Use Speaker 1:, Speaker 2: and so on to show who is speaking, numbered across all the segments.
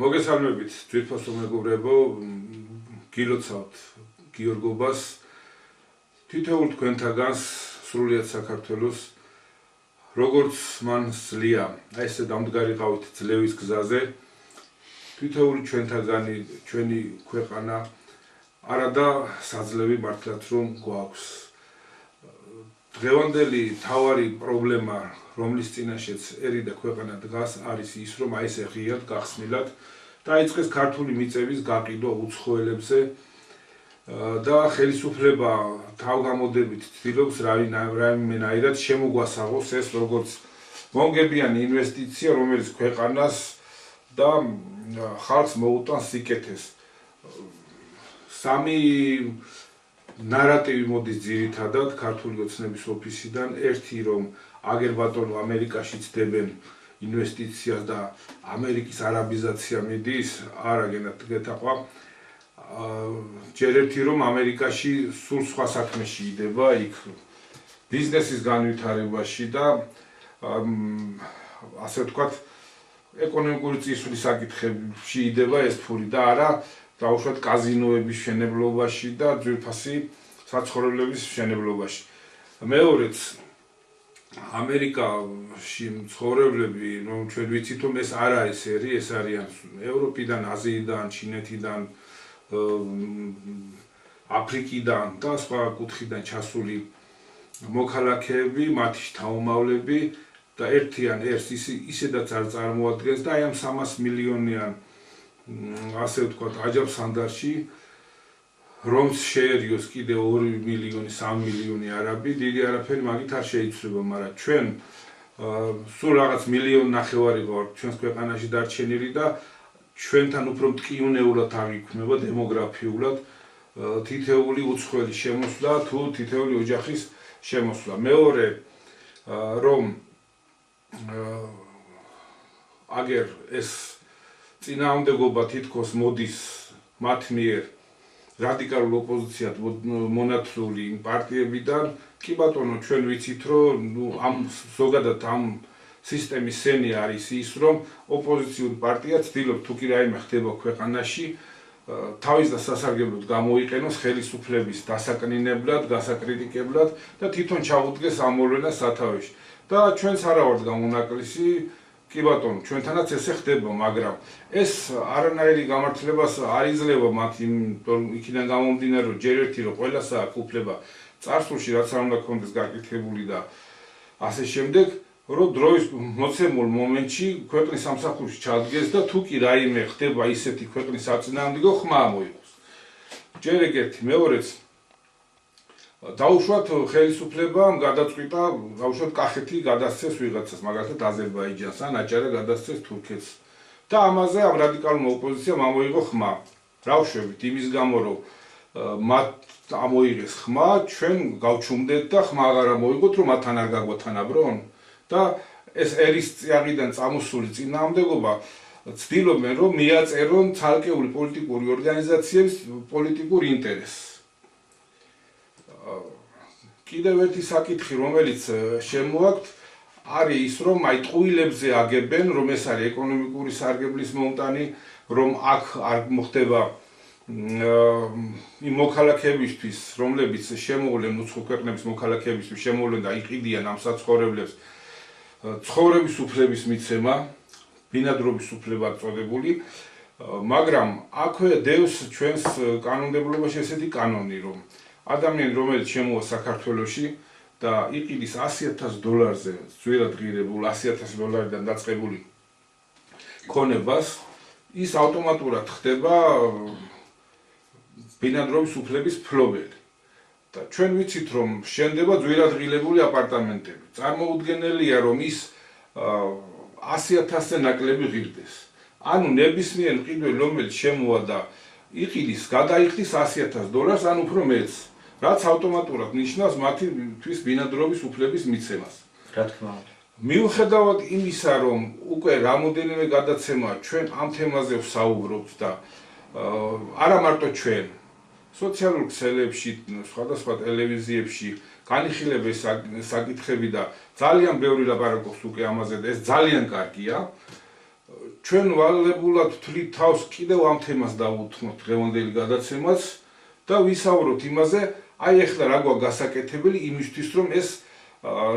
Speaker 1: მოგესალმებით თვითფასო მეგობრებო, გილოცავთ გიორგობას, თითოეულ თქვენთაგანს სრულიად საქართველოს, როგორც მან სძლია, ესე დამდგარიყავით ძლევის გზაზე, თითოეული ჩვენთაგანი, ჩვენი ქვეყანა არადა საძლევი მართლაც რომ გვაქვს. დღევანდელი მთავარი პრობლემა, რომლის წინაშეც ერიდა ქვეყანა დგას, არის ის, რომ აი ესე ღიად გახსნილად დაიწყეს ქართული მიწების გაყიდვა უცხოელებზე და ხელისუფლება თავგამოდებით ცდილობს რაიმენაირად შემოგვასაღოს ეს როგორც მომგებიანი ინვესტიცია, რომელიც ქვეყანას და ხალხს მოუტანს სიკეთეს. სამი ნარატივი მოდის ძირითადად ქართული ოცნების ოფისიდან, ერთი რომ აგერ ბატონო ამერიკაში ცდებენ ინვესტიციას და ამერიკის არაბიზაცია მიდის, არა გეთახვა, ჯერ ერთი რომ ამერიკაში სულ სხვა საქმეში იდება, იქ ბიზნესის განვითარებაში და ასე ვთქვათ, ეკონომიკური წისვლის საკითხებში იდება ეს ფული და არა დაუშვათ კაზინოების მშენებლობაში და ძვირფასი საცხოვრებლების მშენებლობაში. მეორეც ამერიკაში მცხოვრებლები, რომ ჩვენ ვიცით, რომ ეს არ არის ერი, ეს არიან ევროპიდან, აზიიდან, ჩინეთიდან, აფრიკიდან და სხვა კუთხიდან ჩასული მოქალაქეები, მათი შთამომავლები და ერთიან ერთს ისედაც არ წარმოადგენს და აი ამ 300 მილიონიან ასე ვთქვათ, აჯანყსანდარში რომს შეერიოს კიდე 2 მილიონი, 3 მილიონი არაბი, დიდი არაფერი მაგით არ შეიცვლება, მაგრამ ჩვენ სულ რაღაც 1,5 მილიონი ვართ ჩვენს ქვეყანაში დარჩენილი და ჩვენთან უფრო მტკივნეულად აღიქმნება დემოგრაფიულად თითეული უცხოელი შემოსვლა თუ თითეული ოჯახის შემოსვლა. მეორე რომ აგერ ეს წინააღმდეგობა თითქოს მოდის მათ მიერ რადიკალურ ოპოზიციად მონათლული პარტიებიდან, კი ბატონო, ჩვენ ვიცით, რომ ამ ზოგადად ამ სისტემის სენი არის ის, რომ ოპოზიციური პარტია ცდილობს თუ კი რაიმე ხდება ქვეყანაში, თავის და სასარგებლოდ გამოიყენოს ხელისუფლების დასაკნინებლად, გასაკრიტიკებლად და თვითონ ჩაუდგეს ამ მოვლენას სათავეში. და ჩვენც არა ვართ გამონაკლისი, კი ბატონო, ჩვენთანაც ესე ხდება, მაგრამ ეს არანაირი გამართლებას არ იძლევა მათ იქიდან გამომდინარე, რომ ჯერ ერთი რომ ყველას აქვს უფლება წარსულში რაც არ უნდა ქონდეს გაკეთებული და ასე შემდეგ, რომ დროის მოცემულ მომენტში ქვეყნის სამსახურში ჩადგეს და თუ კი რაიმე ხდება ისეთი ქვეყნის საწინააღმდეგო ხმა მოიყოს. ჯერ ეგეთი, მეორეც დაუშვათ ხელისუფლებამ გადაწყვიტა, დაუშვათ კახეთი გადასცეს ვიღაცას, მაგალითად აზერბაიჯანს ან აჭარა გადასცეს თურქეთს. და ამაზე ამ რადიკალურმა ოპოზიციამ ამოიღო ხმა. რა ვშვებით, იმის გამო რომ მათ ამოიღეს ხმა, ჩვენ გავჩუმდეთ და ხმა აღარ ამოიღოთ, რომ მათთან არ გაგვათანაბრონ და ეს ერის წიაღიდან წამოსული წინააღმდეგობა ცდილობენ რომ მიაწერონ ცალკეული პოლიტიკური ორგანიზაციების პოლიტიკურ ინტერესს. კიდევ ერთი საკითხი, რომელიც შემოაქვთ, არის ის, რომ აი ტყუილებზე აგებენ, რომ ეს არის ეკონომიკური სარგებლის მომტანი, რომ აქ არ მოხდება იმ მოქალაქეებისთვის, რომლებიც შემოვლენ უცხო ქვეყნების მოქალაქეებისთვის შემოვლენ და იყიდიან ამ საცხოვრებლებს, ცხოვრების უფლების მიცემა, ბინადრობის უფლება წოდებული, მაგრამ აქვე დევს ჩვენს კანონმდებლობაში ესეთი კანონი, რომ ადამიანი, რომელიც შემოვა საქართველოში და იყიდის $100,000-ზე ძვირად ღირებულ $100,000-დან დაწყებული ქონებას, ის ავტომატურად ხდება ბინადრობის უფლების მფლობელი. და ჩვენ ვიცით, რომ შენდება ძვირად ღირებული აპარტამენტები. წარმოუდგენელია, რომ ის $100,000-ზე ნაკლები ღირდეს. ანუ ნებისმიერ მყიდველი, რომელიც შემოვა და იყიდის, გადაიხდის $100,000 ან უფრო მეც. რაც ავტომატურად ნიშნავს მათთვის ბინადრობის უფლების მიცემას.
Speaker 2: რა თქმა უნდა.
Speaker 1: მიუხედავად იმისა, რომ უკვე რამოდენიმე გადაცემა ჩვენ ამ თემაზე ვსაუბრობთ და არა მარტო ჩვენ, სოციალურ ქსელებში, სხვადასხვა ტელევიზიებში განიხილება ეს საკითხები და ძალიან ბევრი ლაპარაკობს უკვე ამაზე და ეს ძალიან კარგია. ჩვენ ვალდებულად ვთვლით თავს კიდევ ამ თემას დავუთმოთ დღევანდელი გადაცემაც და ვისაუბროთ იმაზე, აი ახლა რა გვაქვს გასაკეთებელი იმისთვის, რომ ეს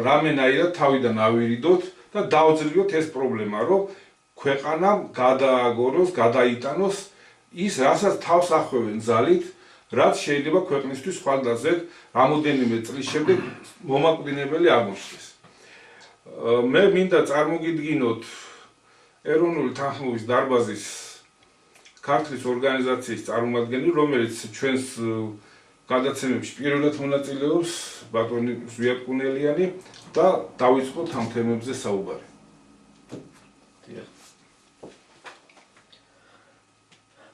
Speaker 1: რამენაირად თავიდან ავირიდოთ და დავძლიოთ ეს პრობლემა, რომ ქვეყანამ გადააგოროს, გადაიტანოს ის, რასაც თავს ახვევენ ძალით, რაც შეიძლება ქვეყნისთვის ხვალდაზედ რამოდენიმე წლის შემდეგ მომაკვდინებელი აღმოჩნდეს. მე მინდა წარმოგიდგინოთ ეროვნული თანხმობის დარბაზის ქართლის ორგანიზაციის წარმომადგენელი, რომელიც ჩვენს გადაცემებში პირველად მონაწილეობს, ბატონი ზვიად კუნელიანი და დავიწყოთ ამ თემებზე საუბარი.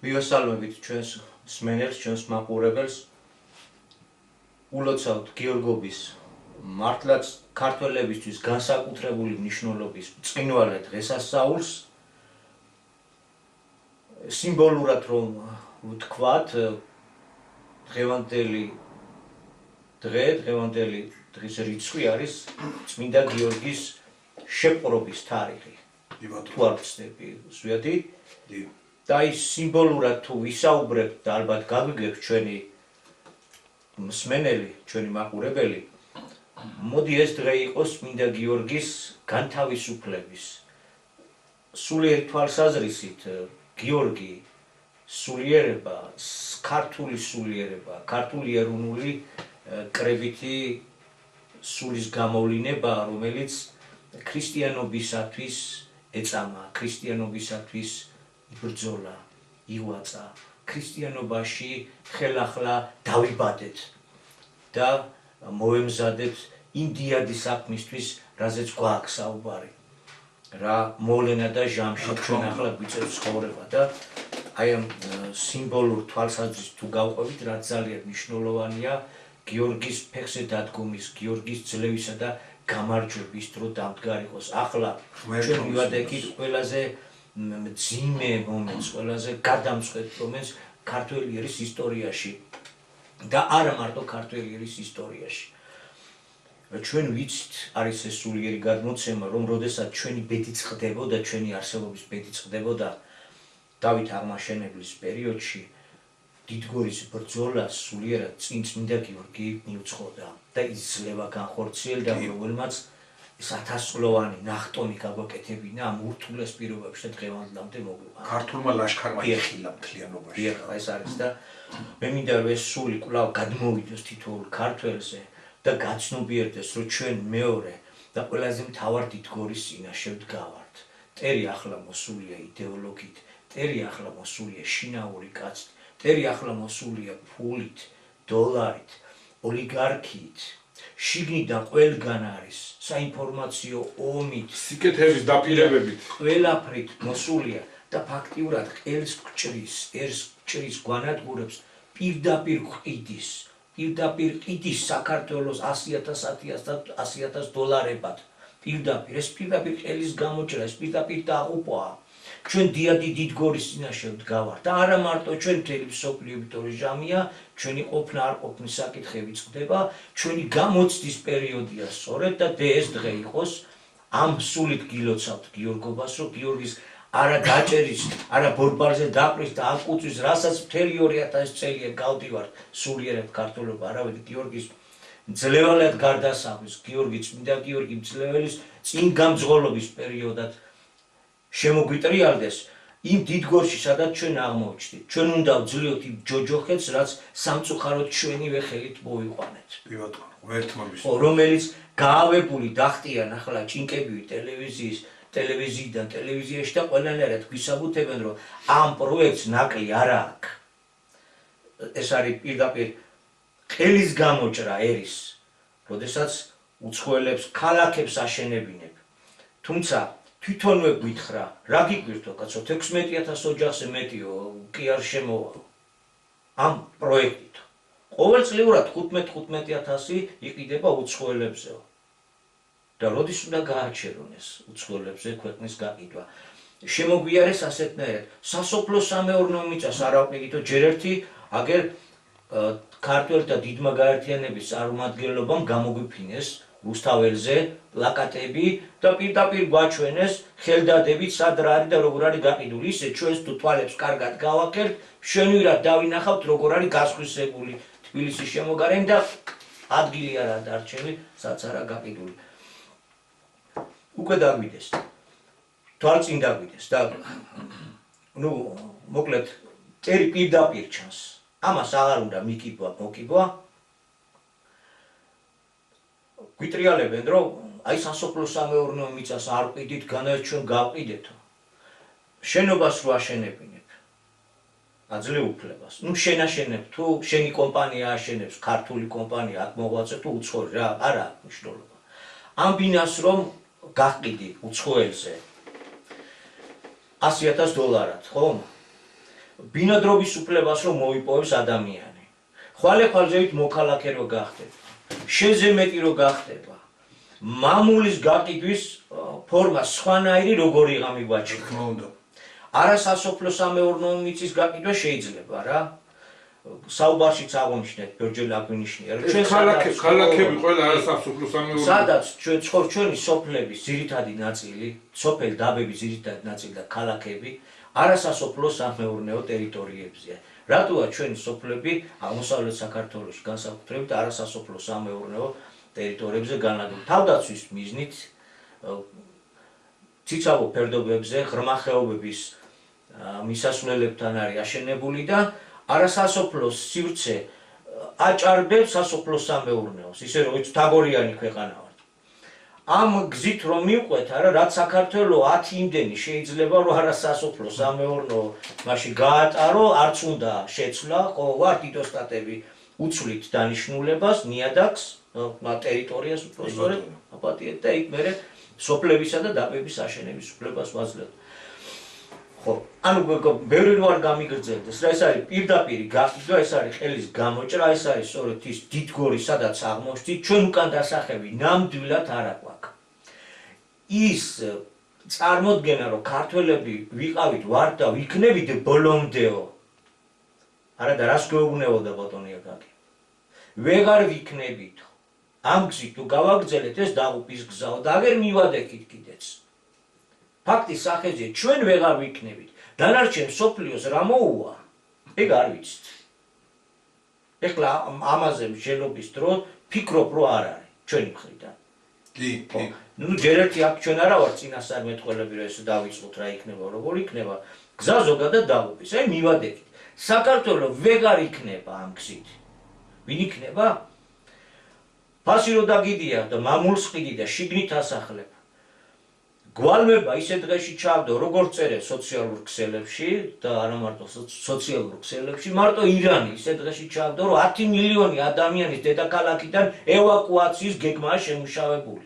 Speaker 2: მივესალმებით ჩვენს მსმენელს, ჩვენს მაყურებელს. ულოცავთ გიორგობის მართლაც ქართველებისთვის განსაკუთრებული მნიშვნელობის მწყინვალე დღესასწაულს. სიმბოლურად რომ ვთქვათ, დღევანდელი დღის რიცხვი არის წმინდა გიორგის შეპყრობის თარიღი. თუ არ ვცდები ზვიადი. და ის სიმბოლურად თუ ვისაუბრებთ და ალბათ გაგვიგებთ ჩვენი მსმენელი, ჩვენი მაყურებელი, მოდი ეს დღე იყოს წმინდა გიორგის განთავისუფლების. სულიერი თვალსაზრისით გიორგი სულიერება, ქართული სულიერება, ქართული ეროვნული კრებითი სულის გამოვლენა, რომელიც ქრისტიანობისათვის ეწამა, ქრისტიანობისათვის იბრძოლა, ივაწა, ქრისტიანობაში ხელახლა დავიბადეთ და მოვემზადეთ იმ დიადი საქმისთვის, რაზეც გვაქვს საუბარი. რა მოვლენა და ჟამში ჩვენ ახლა გვიწევს ცხოვრება და აი ამ სიმბოლურ თვალსაზრისით თუ გავყვებით, რაც ძალიან მნიშვნელოვანია გიორგის ფეხზე დადგომის, გიორგის ძლევისა და გამარჯვების დრო დამდგარიყოს. ახლა ჩვენ მივადექით ყველაზე მძიმე მომენტს, ყველაზე გადამწყვეტ მომენტს ქართველი ერის ისტორიაში და არა მარტო ქართველი ერის ისტორიაში. ჩვენ ვიცით, არის ეს სულიერი გადმოცემა, რომ როდესაც ჩვენი ბედი წყდებოდა, ჩვენი არსებობის ბედი წყდებოდა დავით აღმაშენებლის პერიოდში, დიდგორის ბრძოლას სულიერად წინ წმინდა გიორგი მიუძღოდა და ის ძლევა განხორციელდა, რომელმაც ეს 1000-წლოვანი ნახტომი გაგვაკეთებინა ამ ურთულეს პირობებში და დღევანდლამდე მოგვიყვანა.
Speaker 3: ქართულმა ლაშქარმა იხილა მთლიანობაში.
Speaker 2: ეს არის და მე მინდა რომ ეს სული კვლავ გადმოვიდოს თითოეულ ქართველზე და გაცნობიერდეს, რომ ჩვენ მეორე და ყველაზე მთავარ დიდგორის წინაშე ვდგავართ. მტერი ახლა მოსულია იდეოლოგიით, მტერი ახლა მოსულია შინაური კაცით, მტერი ახლა მოსულია ფულით, დოლარით, ოლიგარქიით. შიგნიდან ყველგან არის საინფორმაციო ომით,
Speaker 1: სიკეთების დაპირებებით,
Speaker 2: ყველაფრით მოსულია და ფაქტიურად ყელს გჭრის გვანადგურებს პირდაპირ ყიდის საქართველოს 100,000 დოლარებად. პირდაპირ ეს პირდაპირ ყელის გამოჭრა, ეს პირდაპირ დაღუპვაა. ჩვენ დიადი დიდგორის წინაშე ვდგავართ და არა მარტო ჩვენ მთელი მსოფლიო იმიტომ ჟამია, ჩვენი ყოფნა არ ყოფნის საკითხები წყდება, ჩვენი გამოცდის პერიოდია სწორედ და ეს დღე იყოს ამ სულით გილოცავთ გიორგობას, რომ გიორგის არა დაჭერის, არა ბორბალზე დაყრის და აკუწვის, რასაც მთელი 2000 წელია გავდივართ სულიერად ქართველობა, არავითარ გიორგის მძლევალად გარდასახვის, წმინდა გიორგი მძლეველის წინ გამძღოლობის პერიოდად შემოგვიტრიალდეს იმ დიდგორში, სადაც ჩვენ აღმოჩნდით. ჩვენ უნდა ვძლიოთ იმ ჯოჯოხეთს, რაც სამწუხაროდ ჩვენივე ხელით მოვიყვანეთ. რომელიც გაავებული დახტიან ახლა ჭინკებივი ტელევიზიიდან ტელევიზიაში და ყველანაირად გვისაბუთებენ, რომ ამ პროექტს ნაკლი არ აქვს. ეს არის პირდაპირ ყელის გამოჭრა ერის, როდესაც უცხოელებს ქალაქებს აშენებინებ. თუმცა თვითონვე გითხრა, რა გიგვირთო კაცო, 16,000 ოჯახზე მეტიო კი არ შემოვალ ამ პროექტით. ყოველწლიურად 15,000 იყიდება უცხოელებზეო. და როდის უნდა გააჩერონ ეს უცხოელებზე ქვეყნის გაყიდვა. შემოგვიარეს ასეთნაირად, სასოფლო-სამეურნეო მიწას არ ავყიდითო, ჯერ ერთი აგერ ქართველთა დიდმა გაერთიანების წარმომადგენლობამ გამოგვიფინეს რუსთაველზე პლაკატები და პირდაპირ გვაჩვენეს ხელდადებით სად რა არის და როგორ არის გაყიდული. ისე ჩვენს თუ თვალებს კარგად გავაკერთ, შენვირად დავინახავთ როგორ არის გასხვისებული თბილისის შემოგარენი და ადგილი არა დარჩენილი, სადაც არა გაყიდული. უკვე დაგვიდეს. თვალწინ დაგვიდეს და მოკლედ წერი პირდაპირ ჩანს. ამას აღარ უნდა მიკიბვა, მოკიბვა. გვიტრიალებენ, რომ აი სასოფლო-სამეურნეო მიწას არ ყიდით, განაჩვენ ჩვენ გავყიდეთო. შენობას რო აშენებინებ. აძლევ უფლებას. შენაშენებ თუ შენი კომპანია აშენებს, ქართული კომპანია აქ მოღვაწე თუ უცხოური რა, არა აქვს მნიშვნელობა. ამ ბინას რომ გაყიდი უცხოელზე $100,000, ხო? ბინადრობის უფლებას რომ მოიპოვებს ადამიანი. ხვალე-ხვალზევით მოქალაქე რო გახდება. შენზე მეტი რო გახდება. მამულის გაყიდვის ფორმა სხვანაირი როგორი გამიგვაჩნია.
Speaker 3: თქმა უნდა.
Speaker 2: არასასოფლო-სამეურნეო მიწის გაყიდვა შეიძლება რა. საუბარშიც აღნიშნეთ, ბერჯელი აგვინიშნია, რომ ჩვენ
Speaker 1: ქალაქები ყველა არასასოფლო-სამეურნეო
Speaker 2: სადაც ჩვენი სოფლების ძირითადი ნაწილი, სოფელ დაბების ძირითადი ნაწილი და ქალაქები არასასოფლო-სამეურნეო ტერიტორიებზეა. რატოა ჩვენი სოფლები აღმოსავლეთ საქართველოში განსაკუთრებით არასასოფლო-სამეურნეო ტერიტორიებზე განლაგებული? თავდაცვის მიზნით ციცაბო ფერდობებზე ღრმა ხეობების მისასვლელებთან არის აშენებული და არასასოფლოს სივრცე აჭარბებს სასოფლო-სამეურნეოს, ისე რომ თაგორიანი ქვეყანა ვართ. ამ გზით რომ მივყვეთ, არა, რაც საქართველოს 10 იმდენი შეიძლება რომ არასასოფლო-სამეურნეო მაშინ გაატარო, არც უნდა შეცვლა, ხო, ვარ ტიტოსტატები უცვლით დანიშნულებას, ნიადაგს, ტერიტორიას უпроსწორეთ, აპატიეთ და იქ მერე სოფლებისა და დაბების აშენების უფლებას ვაძლევთ. ხო, ანუ ბევრი რო არ გამიგრძელდეს, რა ეს არის პირდაპირი გაყიდვა, ეს არის ხელის გამოჭრა, ეს არის სწორედ ის დიდგორი, სადაც აღმოჩნდით, ჩვენ უკან დასახევი ნამდვილად არ აქვს. ის წარმოდგენა, რომ ქართველები ვიყავით, ვართ და ვიქნებით ბოლომდეო. არა და რას გვეუბნებოდა ბატონი აკაკი? ვეღარ ვიქნებით. ამ გზით თუ გავაგრძელეთ, ეს დაღუპვის გზაო და აგერ მივადექით კიდეც. ფაქტის სახეზე ჩვენ ვეღარ ვიქნებით. დანარჩენ სოფლიოს რა მოუვა? ეგ არ ვიცით. ეხლა ამაზე მსჯელობის დრო ფიქრობ რომ არ არის ჩვენი მხრიდან.
Speaker 3: კი.
Speaker 2: ჯერ ერთი აქ ჩვენ არა ვარ წინასწარ მეტყველები რომ ეს დავიწყოთ რა იქნება, როგორ იქნება. გზა ზოგადად დაღუპვის. აი მივადექით. საქართველოს ვეღარ იქნება ამ გზით. ვინ იქნება? ფასი რო დაგიდია და მამულს ყიდი და შიგნით ასახლებ. გვალმება ისე დღეში ჩავდო, როგორც წერე სოციალურ ქსელებში და არა მარტო სოციალურ ქსელებში, მარტო ირანი ისე დღეში ჩავდო, რომ 10 მილიონი ადამიანის დედაქალაქიდან ევაკუაციის გეგმაა შემუშავებული.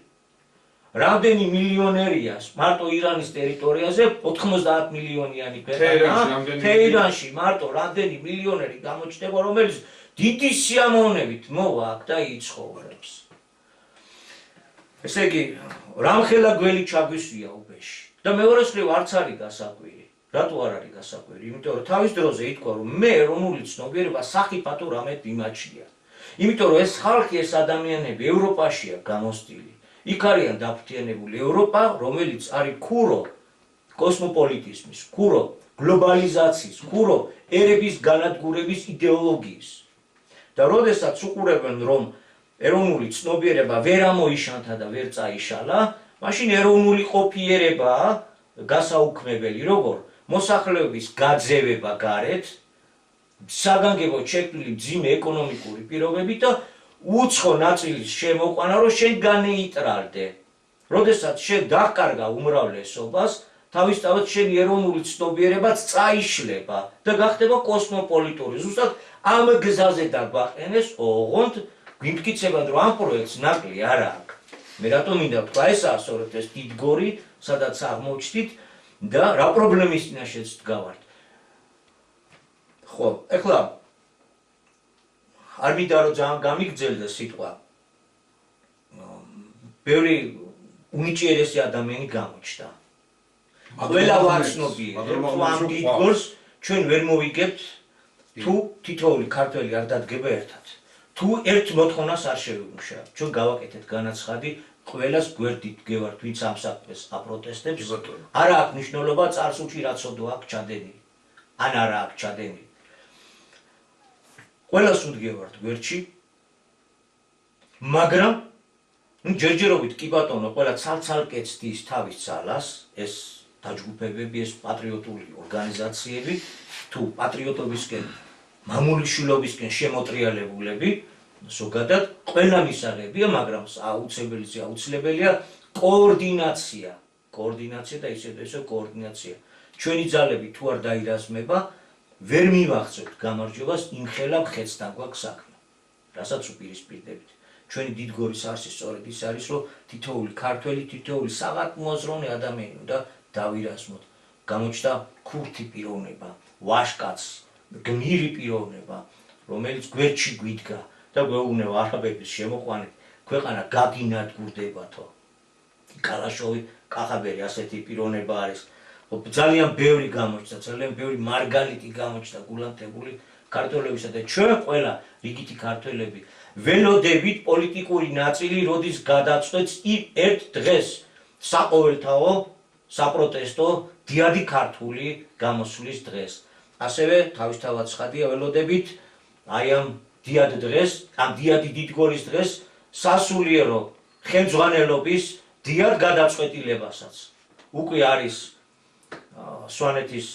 Speaker 2: რამდენი მილიონერია მარტო ირანის ტერიტორიაზე 90 მილიონიანი ქვეყანა. თეირანში მარტო რამდენი მილიონერი გამოჩნდება, რომელიც დიდი სიამოვნებით მოვა აქ და იცხოვრებს. ესე იგი, რამხელა გველი ჩაგვისვია უბეში. და მეორეს მხრივ არც არის გასაკვირი. რატო არ არის გასაკვირი? იმიტომ რომ თავის დროზე ითქვა, რომ მე ეროვნული ცნობიერება სახიფათო რამე მიმაჩნია. იმიტომ რომ ეს ხალხი, ეს ადამიანები ევროპაშია გამოსტილი. იქ არიან დაფრთხიანებული. ევროპა, რომელიც არის ქურო კოსმოპოლიტიზმის, ქურო გლობალიზაციის, ქურო ერების განადგურების იდეოლოგიის. და როდესაც უყურებენ, რომ ეროვნული ცნობიერება ვერ ამოიშანთა და ვერ წაიშალა, მაშინ ეროვნული ყოფიერებაა გასაუქმებელი, როგორ მოსახლეობის გაძევება გარეთ, საგანგებოდ შექმნილი მძიმე ეკონომიკური პირობები და უცხო ნაწილის შემოყვანა, რომ შენ განეიტრალდე. როდესაც შენ დახკარგა უმრავლესობას, თავისთავად შენი ეროვნული ცნობიერებაც წაიშლება და გახდება კოსმოპოლიტური. ზუსტად ამ გზაზე დაგვაყენეს, ოღონდ გვიმტკიცებად, რომ ამ პროექტს ნაკლი არ აქვს. მე რატომ მინდა ვთქვა, ესაა სწორედ ეს დიდგორი, სადაც აღმოჩნდით და რა პრობლემის წინაშეც დგავართ. ხო, ეხლა არ მინდა რომ ძალიან გამიგრძელდეს სიტყვა. ბევრი უნიჭიერესი ადამიანი გამოჩნდა. ყველა ვაცნობიერთ, რომ ამ დიდგორს ჩვენ ვერ მოვიგებთ თუ თითოეული ქართველი არ დადგება ერთად. თუ ერთ მოთხოვნას არ შევიმუშავებთ, ჩვენ გავაკეთეთ განაცხადი, ყველას გვერდით გევართ, ვინც ამ საქმეს აპროტესტებს. არა აქვს მნიშვნელობა წარსულში რა ცოდო აქვს ჩადენილი. ან არა აქვს ჩადენილი. ყველას უდგევართ გვერდში, მაგრამ ჯერჯერობით კი ბატონო, ყველა ცალ-ცალკე ცდის თავის ძალას, ეს დაჯგუფებები, ეს პატრიოტული ორგანიზაციები, თუ პატრიოტობისკენ, მამულიშვილობისკენ შემოტრიალებულები, ზოგადად ყველა მისაღებია, მაგრამ აუცილებელია კოორდინაცია და ისე კოორდინაცია. ჩვენი ძალები თუ არ დაირაზმება, ვერ მივახცევთ გამარჯვებას, იმხელა მხეცთან გვაქვს საქმე, რასაც უპირისპირდებით. ჩვენი დიდგორის არსი სწორედ ის არის, რომ თითოეული ქართველი, თითოეული საგანმოაზროვნე ადამიანი უნდა დავირაზმოთ. გამოჩნდა ქურთი პიროვნება, ვაშკაც, გმირი პიროვნება, რომელიც გვერდში გვიდგა და გვეუბნება არაბების შემოყვანით, ქვეყანა გაგინადგურდებათო. კალაშოვი, კახაბერი ასეთი პიროვნება არის. ძალიან ბევრი გამოჩნდა, ძალიან ბევრი მარგალიტი გამოჩნდა გულანტებული ქართველებისა და ჩვენ ყველა რიგითი ქართველები ველოდებით პოლიტიკური ნაწილი, როდის გადაწყვეტს ერთ დღეს საყოველთაო, საპროტესტო, დიადი ქართული გამოსვლის დღეს. ასევე თავისთავად ცხადია ველოდებით აი ამ დიად დღეს, ამ დიადი დიდგორის დღეს სასულიერო ხელმძღვანელობის დიად გადაწყვეტილებასაც. უკვე არის სვანეთის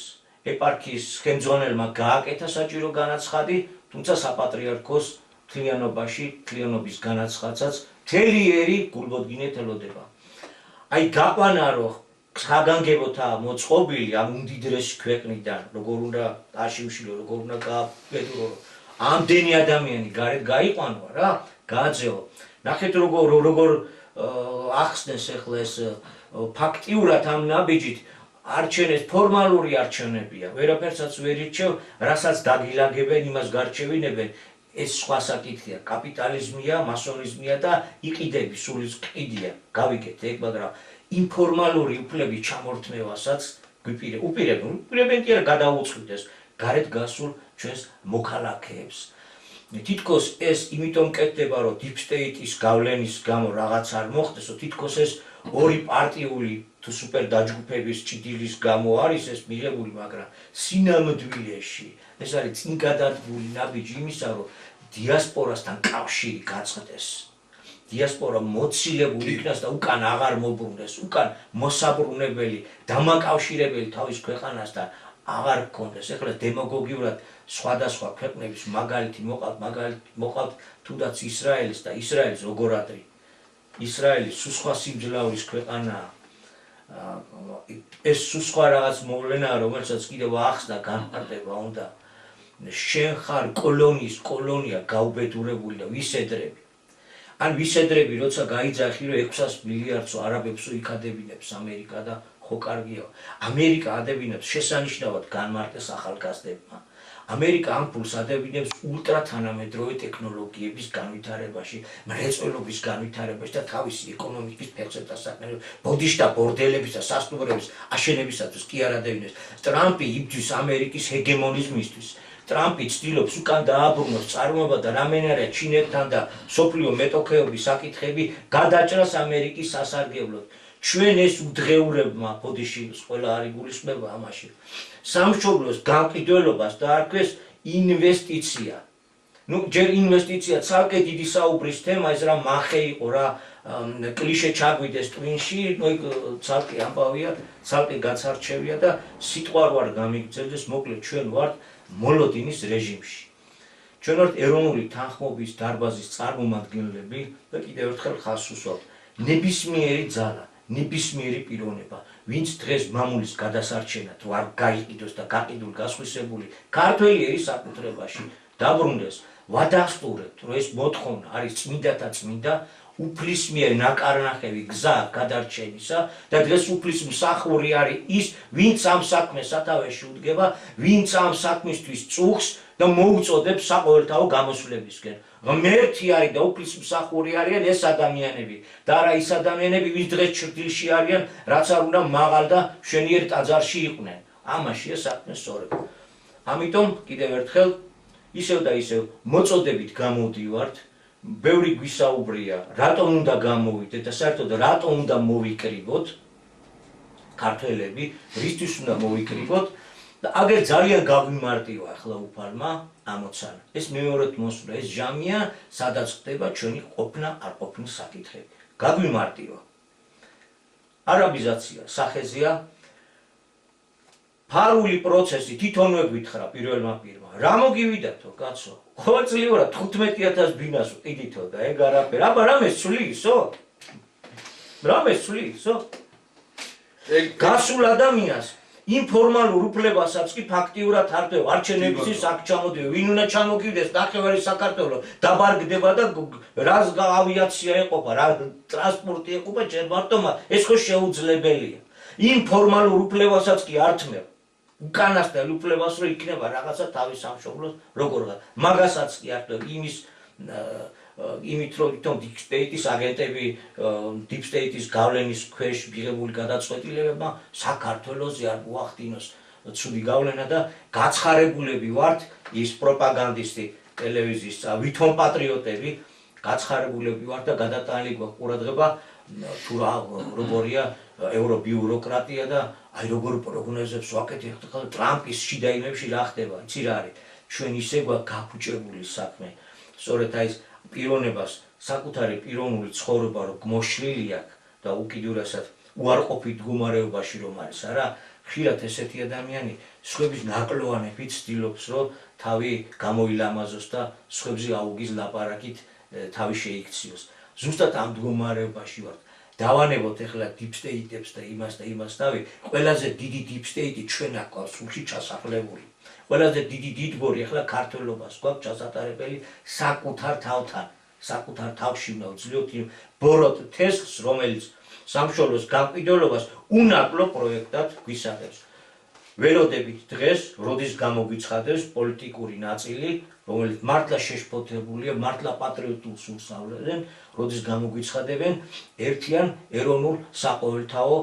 Speaker 2: ეპარქიის ხელმძღვანელმა გააკეთა საჭირო განაცხადი, თუმცა საპატრიარქოს მთლიანობის განაცხადსაც მთელი ერი გულბოდგინეთ ელოდება. აი გაყვანა რომ საგანგებოთა მოწყობილი ამ უმდიდრესი ქვეყნიდან, როგორ უნდა აშივშილო, როგორ უნდა გააბედურო, ამდენი ადამიანი გარეთ გაიყვანვა რა, გააძეო. ნახეთ როგორ ახსნეს ახლა ეს ფაქტიურად ამ ნაბიჯით არჩენეს ფორმალური არჩევნებია, ვერაფერსაც ვერ ირჩევ, რასაც დაგილაგებენ, იმას გარჩევინებენ. ეს სხვა საკითხია, კაპიტალიზმია, მასონიზმია და იყიდები, სული ყიდია, გავიგეთ ეგ, მაგრამ ინფორმალური უფლების ჩამორთმევასაც უპირებენ კი არა გადაუწყვიტეს გარეთ გასულ ჩვენს მოქალაქეებს. თითქოს ეს იმიტომ კეთდება, რომ deep state-ის გავლენის გამო რაღაც არ მოხდეს, თითქოს ეს ორი პარტიული თუ სუპერ დაჯგუფების ჭიდილის გამო არის ეს მიღებული, მაგრამ სინამდვილეში ეს არის წინ გადადგმული ნაბიჯი იმისა, რომ დიასპორასთან კავშირი გაწყდეს. დიასპორა მოცილებული იქნას და უკან აღარ მობრუნდეს, უკან მოსაბრუნებელი, დამაკავშირებელი თავის ქვეყანასთან აღარ გქონდეს. ეხლა დემაგოგიურად სხვადასხვა ქვეყნების მაგალითი მოყავთ თუნდაც ისრაელის და ისრაელის როგორ ადრე. ისრაელი სხვა სიმძლავრის ქვეყანაა. ეს სხვა რაღაც მოვლენაა, რომელსაც კიდევ ახსნა განმარტება უნდა. შენ ხარ კოლონია გაუბედურებული და ვისედრები. ან ვისედრები, როცა გაიძახი, რომ 600 მილიარდს არაბებს იქადებინებს ამერიკა და ხო კარგია. ამერიკა ადებინებს შესანიშნავად განმარტეს ახალგაზრდებმა. ამერიკა ამ ფულს ადებინებს ულტრათანამედროვე ტექნოლოგიების განვითარებაში, მრეწველობის განვითარებაში და თავისი ეკონომიკის ფეხზე დასაქმებაში, ბოდიშთა ბორდელების და სასტუმროების აშენებისათვის კი არ ადებინებს. ტრამპი იბრძვის ამერიკის ჰეგემონიზმისთვის. ტრამპი ცდილობს უკან დააბრუნოს წარმოება და რამენერია ჩინეთთან და სოფლიო მეტოქეობის საკითხები გადაჭრას ამერიკის სასარგებლოდ. ჩვენ ეს უდღეურებმა ბოდიშის ყველა არ იგულისხმება ამაში. სამშობლოს გამყიდველობას დაარქვეს ინვესტიცია. ჯერ ინვესტიცია ცალკე დიდი საუბრის თემა, ეს რა მახე იყო, რა კლიშე ჩაგვიდეს ტვინში, ცალკე ამბავია, ცალკე გაცარჩევია და სიტყვა არ გამიგრძელდეს, მოკლედ ჩვენ ვართ მოლოდინის რეჟიმში. ჩვენ ვართ ეროვნული თანხმობის დარბაზის წარმომადგენლები და კიდევ ერთხელ ხაზს უსვამთ. ნებისმიერი ძალა, ნებისმიერი პიროვნება, ვინც დღეს მამულის გადასარჩენად რო არ გაიყიდოს და გაყიდულ გასხვისებული ქართველი ერის საკუთრებაში დაბრუნდეს, ვადასტურებთ, რომ ეს მოთხოვნა არის წმინდათა წმინდა, უფლისმიერ ნაკარნახევი გზა გადარჩენისა და დღეს უფლის მსახური არის ის, ვინც ამ საქმეს სათავეში უდგება, ვინც ამ საქმისთვის წუხს და მოუწოდებს საყოველთაო გამოსვლებისკენ. ღმერთი არის და უფლის მსახური არიან ეს ადამიანები და არა ის ადამიანები, ვინც დღეს ჩრდილში არიან, რაც არ უნდა მაღალ და მშვენიერ ტაძარში იყვნენ. ამაშია საქმე სწორედ. ამიტომ კიდევ ერთხელ ისევ და ისევ მოწოდებით გამოვდივართ, ბევრი გვისაუბრია, რატომ უნდა გამოვიდეთ და საერთოდ რატომ უნდა მოვიკრიბოთ ქართველები, რისთვის უნდა მოვიკრიბოთ და აგერ ძალიან გაგვიმარტივა ახლა უფალმა ამოცანა. ეს მეორედ მოსვლა, ეს ჟამია, სადაც ხდება ჩვენი ყოფნა არ ყოფნის საკითხები. გაგვიმარტივა. არაბიზაცია სახეზეა. ფარული პროცესი თვითონვე გვითხრა პირველმა პირმა. რა მოგივიდათო, კაცო? ყოველწლიურად 15,000 ბინას ვყიდითო და ეგ არაფერი. აბა რამეს ცვლისო? რამეს ცვლისო? გასულ ადამიანს ინფორმალურ უფლებასაც კი ფაქტიურად არტვევ, არჩევნებისთვის აქ ჩამოდივე, ვინ უნდა ჩამოგივიდეს, ნახევარი საქართველო დაბარგდება და რას ავიაცია ეყოფა, რა ტრანსპორტი ეყოფა, ჯერ მარტო ეს ხო შეუძლებელია. ინფორმალურ უფლებასაც კი არტმევ. უკანასკნელ უფლებას რო იქნება რაღაცა თავის სამშობლოს როგორ მაგასაც კი არტვევ იმით რომ თვითონ deep state-ის აგენტები deep state-ის გავლენის ქვეშ მიღებული გადაწყვეტილებებმა საქართველოზე არ მოახდინოს ცუდი გავლენა და გაცხარებულები ვართ ის პროპაგანდისტი ტელევიზიის ვითომ პატრიოტები გაცხარებულები ვართ და გადატანილი გვაქვს ყურადღება თუ როგორია ევრობიუროკრატია და აი როგორ პროგნოზებს ვაკეთებთ ხა ტრამპის შიდა იმებში რა ხდება იცი რა არის ჩვენ ისე გვაქვს გაფუჭებული საქმე სწორედ აი პიროვნებას საკუთარი პიროვნული ცხოვრება რო გმოშლილი აქვს და უკიდურესად უარყოფით მდგომარეობაში რომ არის არა ხშირად ესეთი ადამიანი სხვების ნაკლოვანებით ცდილობს რომ თავი გამოილამაზოს და სხვებზე აუგის ლაპარაკით თავი შეიქციოს ზუსტად ამ მდგომარეობაში ვართ დავანებოთ ახლა deep state-ებს და იმას თავი ყველაზე დიდი deep state-ი ჩვენ აქვს სულში ჩასახლებული ყველაზე დიდი დიდგორი ახლა ქართველობას გვაქვს ჩასატარებელი საკუთარ თავთან საკუთარ თავში უნდა ვძლიოთ იმ ბოროტ თესლს რომელიც სამშობლოს გამყიდველობას უნაკლო პროექტად გვისაღებს ველოდებით დღეს როდის გამოგვიცხადებს პოლიტიკური ნაწილი რომელიც მართლა შეშფოთებულია მართლა პატრიოტულ სულს ავლენენ როდის გამოგვიცხადებენ ერთიან ეროვნულ საყოველთაო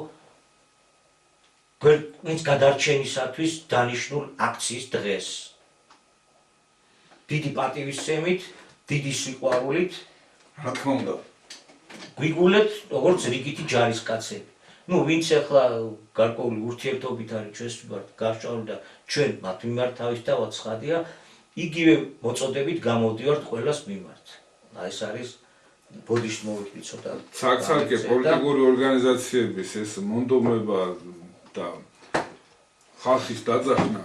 Speaker 2: ქვეყნის გადარჩენისათვის დანიშნულ აქციის დღეს. დიდი პატივისცემით, დიდი სიყვარულით,
Speaker 3: რა თქმა უნდა.
Speaker 2: გვიგულეთ როგორც რიგითი ჯარისკაცები. ნუ ვინც ახლა გარკვეული ურთიერთობით არის ჩვენს მიმართ გარშავლული და ჩვენ მათ მიმართ თავის თავად ცხადია, იგივე მოწოდებით გამოვდივართ ყველას მიმართ. ეს არის ბოდიშ მოვიდით ცოტა.
Speaker 1: ცალკე პოლიტიკური ორგანიზაციების ეს მონდომება და ხალხის დაძახნა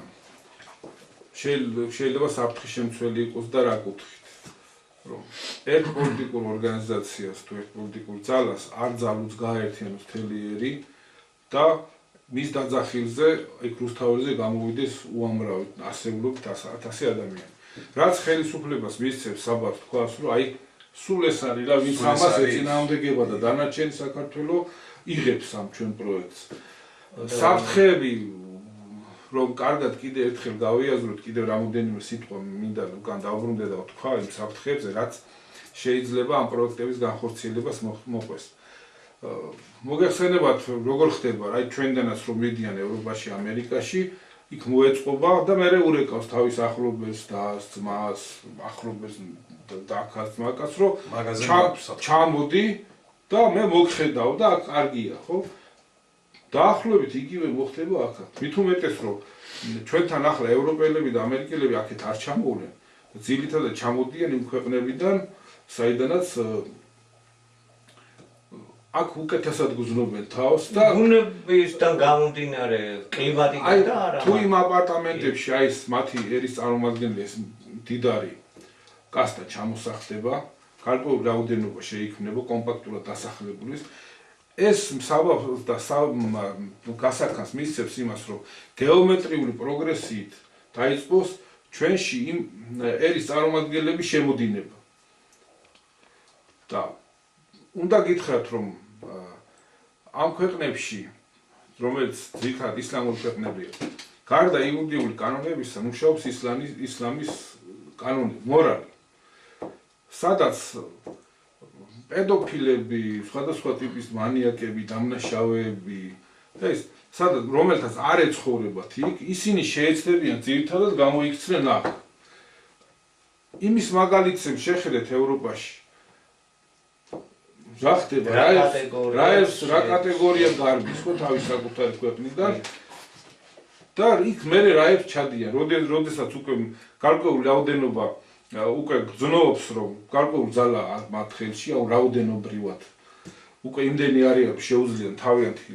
Speaker 1: შეიძლება საფრთხის შემცველი იყოს და რა კუთხით რომ ერთ პოლიტიკურ ორგანიზაციას თუ ერთ პოლიტიკურ ძალას არ ძალუց გააერთიანოს მთელი ერი და მის დაძახილზე იქ რუსთაველზე გამოვიდეს უამრავი ასეულობით 1000 ადამიანი რაც ხელისუფლებას მისცემს საბაბს თქვას რომ აი სულ ეს არის რა ვინც ამას ეწინააღმდეგება და დანარჩენი საქართველო იღებს ამ ჩვენ პროექტს საფრთხეები რომ კარგად კიდე ერთხელ გავიაზროთ კიდევ რამოდენიმე სიტყვა მინდა უკან დავბრუნდე და ვთქვა იმ საფრთხეებზე რაც შეიძლება ამ პროექტების განხორციელებას მოყვეს მოგეხსენებათ როგორ ხდება რა ჩვენდანაც რომ მიდიან ევროპაში ამერიკაში იქ მოეწყობა და მე ურეკავს თავის ახლობელს და ძმას ახლობელს და აქაც მაგას რომ ჩამოდი და მე მოგხედავ და კარგია ხო დაახლოებით იგივე მოხდება აქაც. მით უმეტეს რომ ჩვენთან ახლა ევროპელები და ამერიკელები აქეთ არ ჩამოვლენ. ძირითადად ჩამოდიან იმ ქვეყნებიდან, საიდანაც აქ უკეთესად გრძნობენ თავს და
Speaker 2: ბუნებისგან გამომდინარე კლიმატიდან და არა.
Speaker 1: თუ იმ აპარტამენტებში აი ეს მათი ერის წარმომადგენელი ეს მდიდარი კასტა ჩამოსახდება, გარკვეული რაოდენობა შეიქმნება კომპაქტურად დასახლებული ეს საბაბს და გასახანს მისცემს იმას, რომ გეომეტრიული პროგრესიით დაიწყოს ჩვენში იმ ერის წარმომადგენლების შემოდინება. და უნდა გითხრათ, რომ ამ ქვეყნებში, რომელიც ძირითადად ისლამური ქვეყნებია, გარდა იუდიური კანონებისა, მუშაობს ისლამის კანონი, მორალი. სადაც პედოფილები, სხვადასხვა ტიპის მანიაკები, დამნაშავეები და ეს სადაც რომელთაც არ ეცხოვრებათ იქ, ისინი შეეცდებიან ძირითადად გამოიქცნენ აქ. იმის მაგალითებს შეხედეთ ევროპაში. რა ხდება? რა კატეგორია გარბის ხო თავის საკუთარი ქვეყნიდან და იქ მერე რაებს ჩადიან. როდესაც უკვე გარკვეული რაოდენობა უკვე გრძნობს რომ გარკვეული ძალა მათ ხელში, აუ რაოდენობრივად უკვე იმდენი არიან შეუძლიათ თავიანთი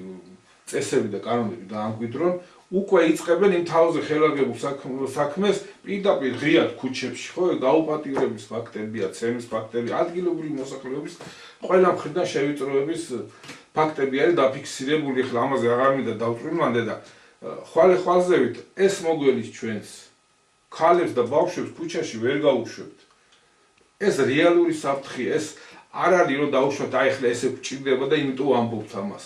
Speaker 1: წესები და კანონები დაამკვიდრონ, უკვე იწყებენ იმ თავზე ხელარგებულ საქმეს პირდაპირ ღიად ქუჩებში, ხო, გაუპატიურების ფაქტებია, ცემის ფაქტები, ადგილობრივი მოსახლეობის ყველა მხრიდან შევიწროების ფაქტები არის დაფიქსირებული, ახლა ამაზე აღარ მინდა დავწვრილმანდე და ხვალე-ხვალზევით ეს მოგველის ჩვენს ქალებს და ბავშვებს ქუჩაში ვერ გაუშვებთ. ეს რეალური საფრთხე, ეს არ არის რომ დაუშვათ, აი ახლა ესე გვჭირდება და იმიტომ ამბობთ ამას.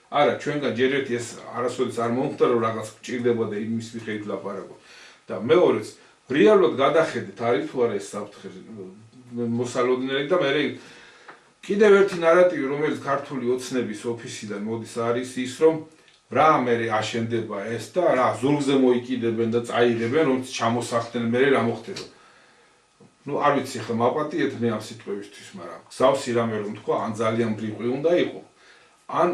Speaker 1: არა, ჩვენგან ჯერ ერთი ეს არასოდეს არ მომხდა რომ რაღაც გვჭირდება და იმის მიხედვით ლაპარაკობ. და მეორეც, რეალურად გადახედეთ, არის თუ არა ეს საფრთხე მოსალოდნელი და მე კიდევ ერთი ნარატივი, რომელიც ქართული ოცნების ოფისიდან მოდის, არის ის, რომ რა მე აშენდება ეს და რა ზურგზე მოიკიდებენ და წაიღებენ, რომელიც ჩამოსახდნენ მე რა მოხდება. ნუ არ ვიცი ხა მაპატიეთ მე ამ სიტყვებისთვის, მაგრამ გზავსი რამე რომ თქვა, ან ძალიან ბრიყვი უნდა იყო, ან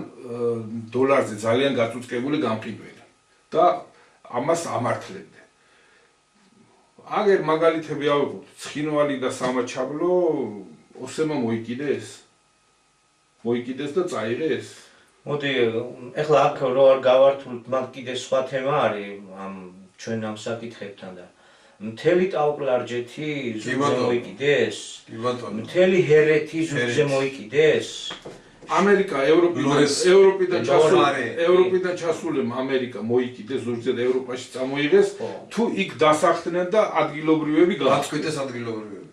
Speaker 1: დოლარზე ძალიან გაწუწკებული გამყიდველი და ამას ამართლებდნენ. აგერ მაგალითები ავიღოთ, ცხინვალი და სამაჩაბლო ოსემა მოიკიდეს და წაიღეს.
Speaker 2: მოდი, ეხლა აქ რო არ გავართულოთ, მაგ კიდე სხვა თემა არის ამ ჩვენ ამ საკითხებთან და მთელი ტაუკლარჯეთი ზურგზე მოიკიდეს? მთელი ჰერეთი ზურგზე მოიკიდეს?
Speaker 1: ამერიკა ევროპიდან ჩასულემ ამერიკა მოიკიდეს ზურგზე და ევროპაში წამოიღეს, თუ იქ დასახდნენ და ადგილობრივები
Speaker 3: გაწყვიტეს ადგილობრივები.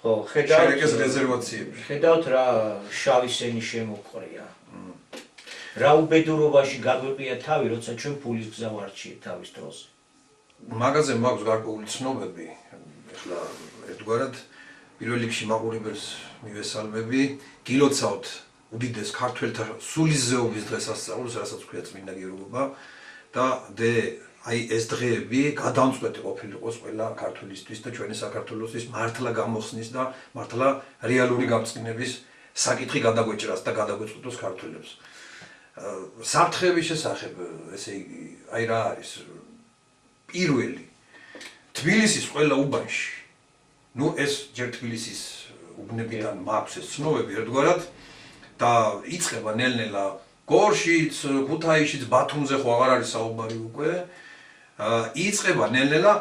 Speaker 2: ხო,
Speaker 3: შეერგეს რეზერვაციები.
Speaker 2: ხედავთ რა შავი სენი შემოყრია. რა უბედურობაში გაგვიყია თავი, როცა ჩვენ ფულის გზა ვარჩიეთ თავის დროს.
Speaker 3: მაგაზე მაქვს გარკვეული ცნობები. ეხლა ერთგვარად პირველ რიგში მაყურებელს მივესალმები, გილოცავთ უდიდეს ქართველთა სულისზეობის დღესასწაულს, რასაც ქვია წმინდა გიორგობა და აი ეს დღეები გადამწყვეტი ყოფილიყოს ყველა ქართველისთვის და ჩვენი საქართველოსთვის მართლა გამოხსნის და მართლა რეალური გამწყნების საკითხი გადაგვეჭრას და გადაგვეწყვეტოს ქართველებს. საფრთხეების შესახებ, ესე იგი, აი რა არის პირველი თბილისის ყველა უბანში. ნუ ეს ჯერ თბილისის უბნებიდან მაქვს ეს ცნობები ერთგვარად და იწყება ნელ-ნელა გორშიც, ქუთაისშიც, ბათუმზე ხო აღარ არის საუბარი უკვე. იწყება ნელ-ნელა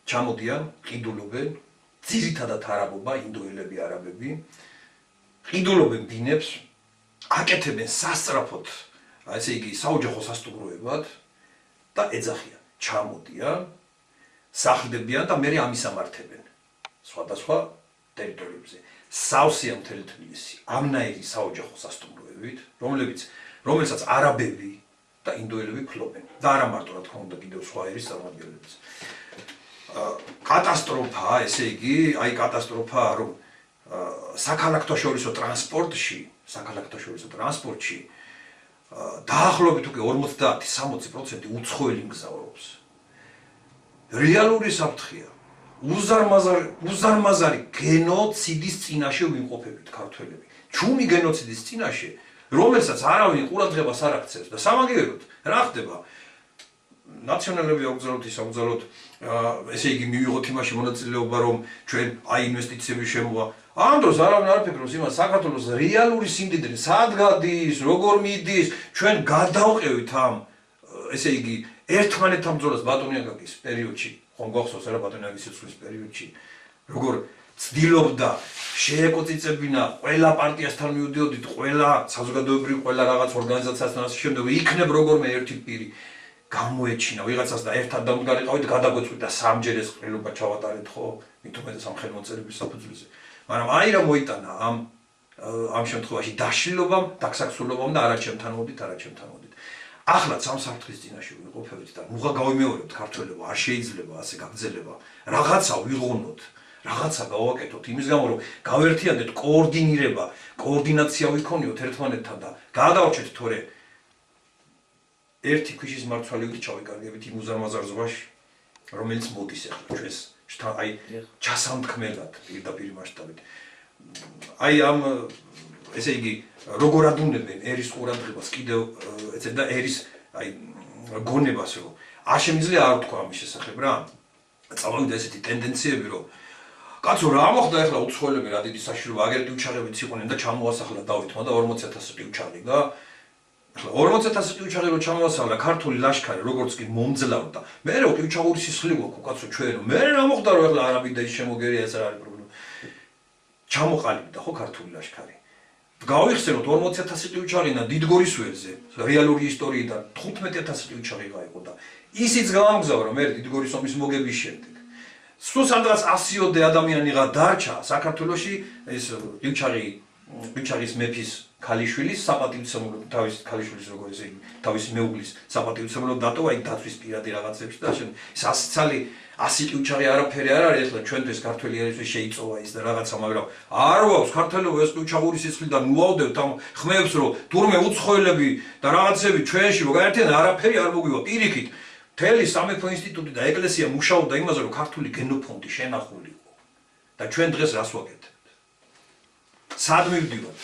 Speaker 3: ჩამოდიან, ყიდულობენ, ძირითადად არაბობა, ინდოელები, არაბები, ყიდულობენ ბინებს, აკეთებენ სასწრაფოდ, ესე იგი, საოჯახო სასტუმროებად და ეძახიან, ჩამოდიან, სახლდებიან და მერე ამისამართებენ სხვადასხვა ტერიტორიებზე. სავსეა მთელი თბილისი ამნაირი საოჯახო სასტუმროებით, რომელსაც არაბები და ინდოელები ფლობენ. და არა მარტო რა თქმა უნდა კიდევ სხვა ერის წარმომადგენლებიც. კატასტროფაა, ესე იგი, აი კატასტროფაა, რომ საქალაქთოშორისო ტრანსპორტში დაახლოებით უკვე 50-60% უცხოელი მგზავრობს. რეალური საფრთხეა. უზარმაზარი გენოციდის წინაშე ვიმყოფებით ქართველები. ჩუმი გენოციდის წინაშე, რომელსაც არავინ ყურადღებას არ აქცევს და სამაგიეროდ რა ხდება? ნაციონალები აუგზავნოთ, ესე იგი მივიღოთ იმაში მონაწილეობა, რომ ჩვენ აი ინვესტიციები შემოვა. ამ დროს არავინ არ ფიქრობს იმას, საქართველოს რეალური სიმდიდრე სად გადის, როგორ მიდის, ჩვენ გადავყევით ამ, ესე იგი, ერთმანეთთან ბრძოლას ბატონიაგაგის პერიოდში, ხომ გახსოვს რა ბატონიაგის სიცოცხლის პერიოდში, როგორ ცდილობდა შეეკოწიწებინა ყველა პარტიასთან მივდიოდით, ყველა საზოგადოებრივ, ყველა რაღაც ორგანიზაციასთან ასე შემდეგ, იქნებ როგორმე ერთი პირი გამოეჩინა ვიღაცას და ერთად დამდგარიყავით, გადაგვეწყვიტა სამჯერ ეს ყრილობა ჩავატარეთ, ხო? მით უმეტეს ამ ხელმოწერების საფუძველზე. მაგრამ აი რა მოიტანა ამ შემთხვევაში დაშლილობამ, დაქსაქსულობამ და არა ჩემთანოდით. ახლაც ამ საფრთხის წინაშე ვიყოფებით და ნუღა გავიმეორებთ ქართველებო, არ შეიძლება ასე გაგრძელება. რაღაცა ვიღონოთ, რაღაცა გავაკეთოთ იმის გამო, რომ გავერთიანდეთ კოორდინირება, კოორდინაცია ვიქონიოთ ერთმანეთთან და გადავარჩეთ თორე ერთი ქვიშის მარცვალივით ჩავიკარგებით იმ უზარმაზარ ზღვაში, რომელიც მოდის ახლა ჩვენს აი ჩასამთქმელად პირდაპირ მასშტაბით. აი ამ ესე იგი როგორ ადუნებენ ერის ყურადღებას კიდევ ეცე და ერის აი გონებას რომ არ შემიძლია არ თქვა ამის შესახებ რა. წამოვიდა ესეთი ტენდენციები რომ კაცო რა მოხდა ახლა უცხოელები რა დიდი საშიშროება აგერტი უჩაღებიც იყვნენ და ჩამოასახლა დავითმა და 40000 ტიუჩაღი და ახლა 40000 ტიუჩაღი რო ჩამოასახლა ქართული ლაშქარი როგორც კი მომძლავდა მე რო ტიუჩაღური სისხლი გვაქვს კაცო ჩვენ მე რა მოხდა რომ ახლა არაბი და ის შემოგერია ეს არ არის პრობლემა ჩამოყალიბდა ხო ქართული ლაშქარი გავიხსენოთ 40000 ტიუჩაღი და დიდგორის ველზე რეალური ისტორიიდან 15000 ტიუჩაღი გაიყო და ისიც გამგზავრა მე დიდგორის ომის მოგების შემდეგ სულ სადღაც 100-ოდე ადამიანი დარჩა საქართველოში ეს ტიუჩაღის მეფის ქალიშვილის საპატივცემულო თავის ქალიშვილის როგორ ესე იგი თავის მეუღლის საპატივცემულო დატოვა იქ დაცვის პირადი რაღაცებში და შენ ეს 100 წალი 100 ტიუჩაღი არაფერი არ არის ახლა ჩვენთვის ქართველი ერისთვის შეიწოვა ის და რაღაცა მაგრამ არ ვაქვს ქართველობა ეს ტიუჩაღური სისხლიდან უავდებთ ამ ხმებს რომ თურმე უცხოელები და რაღაცები ჩვენში რომ გაერთიანდა არაფერი არ მოგვივა პირიქით მთელი სამეფო ინსტიტუტი და ეკლესია მუშაობდა იმაზე რომ ქართული გენოფონდი შენახული იყო და ჩვენ დღეს რას ვაკეთებთ სად მივდივართ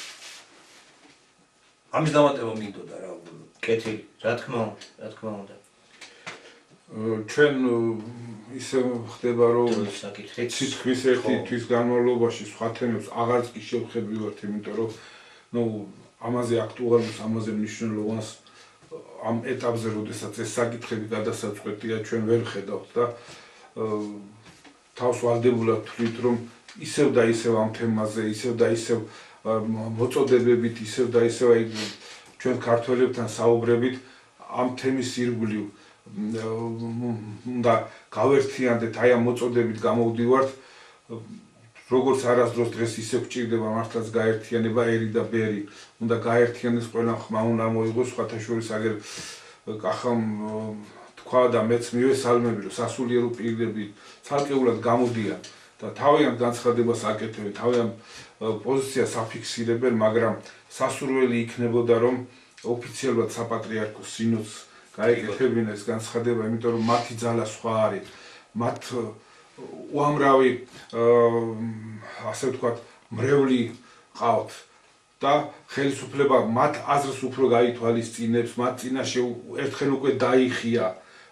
Speaker 3: ამის დამატება მინდოდა რა
Speaker 2: კეთილი რა თქმა უნდა
Speaker 1: ჩვენ ისე ხდება რომ თითქმის ერთი თვის განმავლობაში სხვა თემებს აღარც კი შევხედავთ იმიტომ რომ ნუ ამაზე აქტუალურს ამაზე მნიშვნელოვანს ამ ეტაპზე როდესაც ეს საკითხები გადასაწყვეტია ჩვენ ვერ ხედავთ და თავს ვალდებულად ვთვლით რომ ისევ და ისევ ამ თემაზე ისევ და ისევ მოწოდებებით ისევ და ისევ აი ჩვენ ქართველებთან საუბრებით ამ თემის ირგვლივ უნდა გავერთიანდეთ აი ამ მოწოდებით გამოვდივართ როგორც არასდროს დღეს ისე გვჭირდება მართლაც გაერთიანება ერი და ბერი უნდა გაერთიანდეს ყველა ხმა უნდა მოიღოს სხვათა შორის აგერ კახამ თქვა და მეც მივესალმები რომ სასულიერო პირები ცალკეულად გამოდიან და თავიანთ განცხადებას აკეთებენ თავიანთ პოზიციას აფიქსირებენ მაგრამ სასურველი იქნებოდა რომ ოფიციალურად საპატრიარქოს სინოდს გაეკეთებინა ეს განცხადება იმიტომ რომ მათი ძალა სხვა არის მათ უამრავი ასე ვთქვათ მრევლი ყავთ და ხელისუფლება მათ აზრს უფრო გაითვალისწინებს მათ წინაშე ერთხელ უკვე დაიხია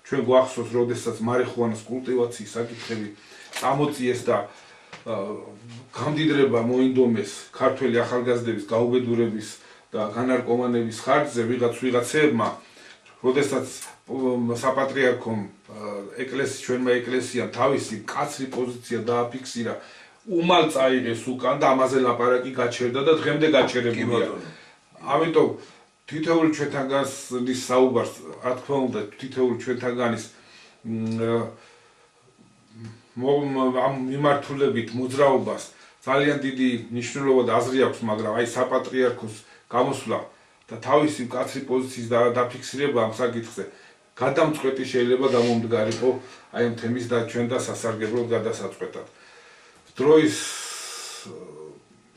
Speaker 1: ჩვენ გვახსოვს როდესაც მარიხუანას კულტივაციის საკითხები წამოწიეს და გამდიდრება მოინდომეს ქართველი ახალგაზრდების გაუბედურების და განარკომანების ხარჯზე ვიღაცებმა როდესაც საპატრიარქომ ჩვენმა ეკლესიამ თავისი კაცრი პოზიცია დააფიქსირა უმალ წაიღეს უკან და ამაზე ლაპარაკი გაჩერდა და დღემდე გაჩერებულია ამიტომ თითოეული ჩვენთანგანის საუბარს რა თქმა უნდა თითოეული ჩვენთანგანის ამ მიმართულებით მოძრაობას ძალიან დიდი მნიშვნელობა და აზრი აქვს მაგრამ აი საპატრიარქოს გამოსვლა და თავისი კაცრი პოზიციის დაფიქსირება ამ საკითხზე გადამწყვეტი შეიძლება გამომდგარიყო აი ამ თემის და ჩვენ და სასარგებლოდ გადასაწყვეტად. დროის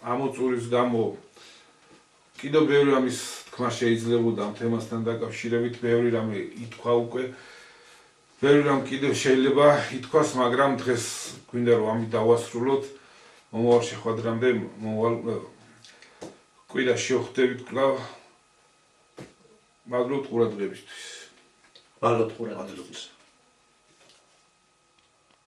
Speaker 1: ამოწურის გამო კიდევ ბევრი ამის თქმა შეიძლებოდა ამ თემასთან დაკავშირებით, ბევრი რამე ითქვა უკვე. ბევრი რამ კიდევ შეიძლება ითქვას, მაგრამ დღეს გვინდა რომ ამით დავასრულოთ. მომავალ შეხვედრამდე მომავალ კვირაში შევხვდებით კვლავ. მადლობთ ყურადღებისთვის.
Speaker 2: მადლობთ ყურადღებისთვის.